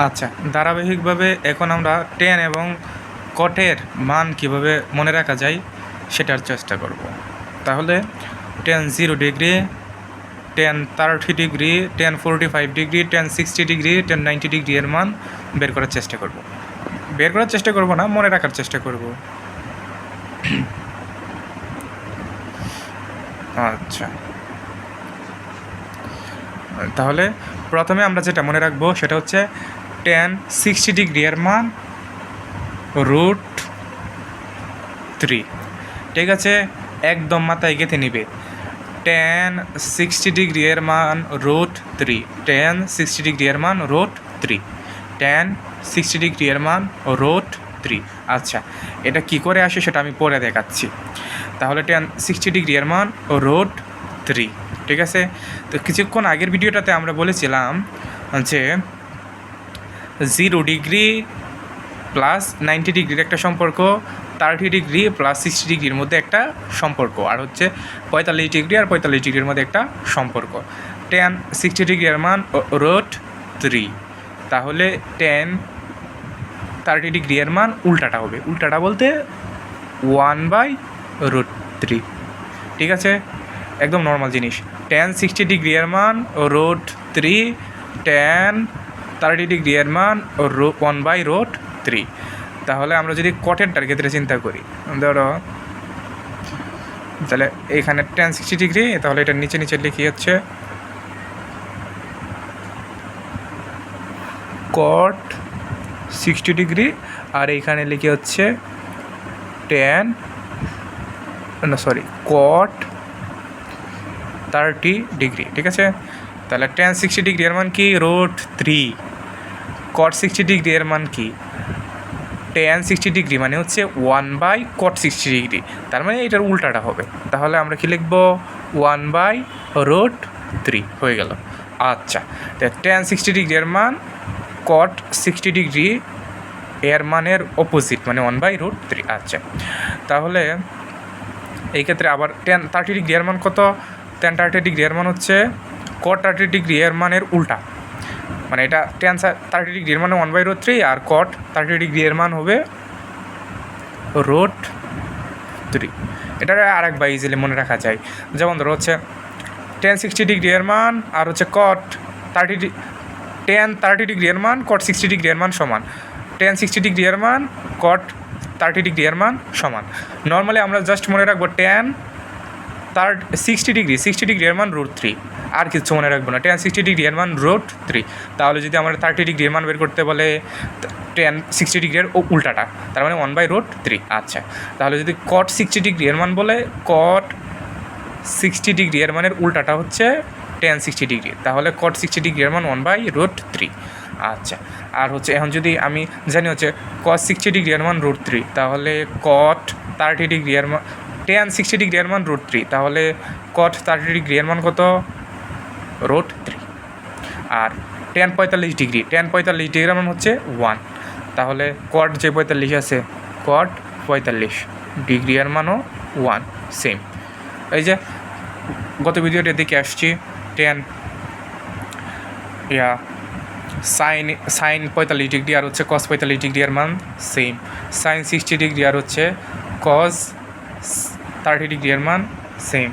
আচ্ছা, ধারাবাহিকভাবে এখন আমরা টেন এবং কটের মান কিভাবে মনে রাখা যায় সেটার চেষ্টা করব। তাহলে ten 0 degree, ten 30 degree, ten 45 degree, ten 60 degree, ten 90 degree এর মান বের করার চেষ্টা করব। না, মনে রাখার চেষ্টা করব। আচ্ছা, তাহলে প্রথমে আমরা যেটা মনে রাখবো সেটা হচ্ছে টেন 60 ডিগ্রি এর মান √3। ঠিক আছে, একদম মাথায় গেঁথে নিবে। টেন 60 ডিগ্রি এর মান √3, টেন 60 ডিগ্রি এর মান √3, টেন 60 ডিগ্রি এর মান √3। আচ্ছা, এটা কি করে আসে সেটা আমি পরে দেখাচ্ছি। তাহলে টেন 60 ডিগ্রি এর মান √3। ঠিক আছে, তো কিছুক্ষণ আগের ভিডিওটাতে আমরা বলেছিলাম যে 0 ডিগ্রি প্লাস 90 ডিগ্রির একটা সম্পর্ক, 30 ডিগ্রি প্লাস 60 ডিগ্রির মধ্যে একটা সম্পর্ক, আর হচ্ছে 45 ডিগ্রি আর 45 ডিগ্রির মধ্যে একটা সম্পর্ক। টেন 60 ডিগ্রি এর মান √3, তাহলে টেন 30 ডিগ্রি এর মান উল্টাটা হবে। উল্টাটা বলতে 1/√3। ঠিক আছে, একদম নর্মাল জিনিস। টেন 60 ডিগ্রি এর মান √3, টেন 30 ডিগ্রি এর মান 1/√3। তাহলে আমরা যদি কটেরটার ক্ষেত্রে চিন্তা করি, ধরো তাহলে এখানে টেন 60 ডিগ্রি, তাহলে এটা নিচে নিচে লিখি হচ্ছে কট 60 ডিগ্রি, আর এইখানে লিখি হচ্ছে কট 30 ডিগ্রি। ঠিক আছে, তাহলে টেন 60 ডিগ্রি এর মান কি √3, কট 60 ডিগ্রি এর মান কি টেন 60 ডিগ্রি, মানে হচ্ছে 1/cot 60 ডিগ্রি। তার মানে এটার উল্টাটা হবে। তাহলে আমরা কি লিখব 1/√3 হয়ে গেল। আচ্ছা, টেন 60 ডিগ্রি এর মান কট 60 ডিগ্রি এর মানের অপোজিট, মানে 1/√3। আচ্ছা, তাহলে এই ক্ষেত্রে আবার টেন 30 ডিগ্রি এর মান কত? টেন 30 ডিগ্রি এর মান হচ্ছে কট 30 ডিগ্রি এর মানের উল্টা, মানে এটা টেন 30 ডিগ্রি এর মানে 1/√3, আর কট 30 ডিগ্রি এর মান হবে √3। এটা আরেকবার ইজিলি মনে রাখা যায়। যেমন ধরো হচ্ছে টেন 60 ডিগ্রি এর মান আর হচ্ছে কট 30 ডিগ্রি এর মান কট 60 ডিগ্রি এর মান সমান। টেন 60 ডিগ্রি এর মান কট 30 ডিগ্রি এর মান সমান। নর্মালি আমরা জাস্ট মনে রাখবো টেন 60 ডিগ্রি এর মান √3, আর কিছু মনে রাখবো না। টেন 60 ডিগ্রি এর মান √3। তাহলে যদি আমরা 30 ডিগ্রি এর মান বের করতে বলে টেন 60 ডিগ্রি এর উল্টাটা, তার মানে 1/√3। আচ্ছা, তাহলে যদি কট 60 ডিগ্রি এর মান বলে, কট 60 ডিগ্রি এর মানের উল্টাটা হচ্ছে টেন 60 ডিগ্রি, তাহলে কট 60 ডিগ্রি এর মান 1/√3। আচ্ছা, আর হচ্ছে এখন যদি আমি জানি হচ্ছে কট 60 ডিগ্রি এর মান √3, তাহলে কট 30 ডিগ্রি এর মান টেন 60 ডিগ্রি এর মান √3, তাহলে কট 30 ডিগ্রি এর মান কত? √3। আর টেন 45 ডিগ্রি, টেন 45 ডিগ্রি এর মান হচ্ছে 1, তাহলে কট যে 45 আছে, কট 45 ডিগ্রি এর মানও 1, সেম। এই যে গত ভিডিওটা দেখে আসছি, টেন সাইন 45 ডিগ্রি আর হচ্ছে কস 45 ডিগ্রি এর মান সেম, সাইন 60 ডিগ্রি আর হচ্ছে কস 30 ডিগ্রি এর মান সেম।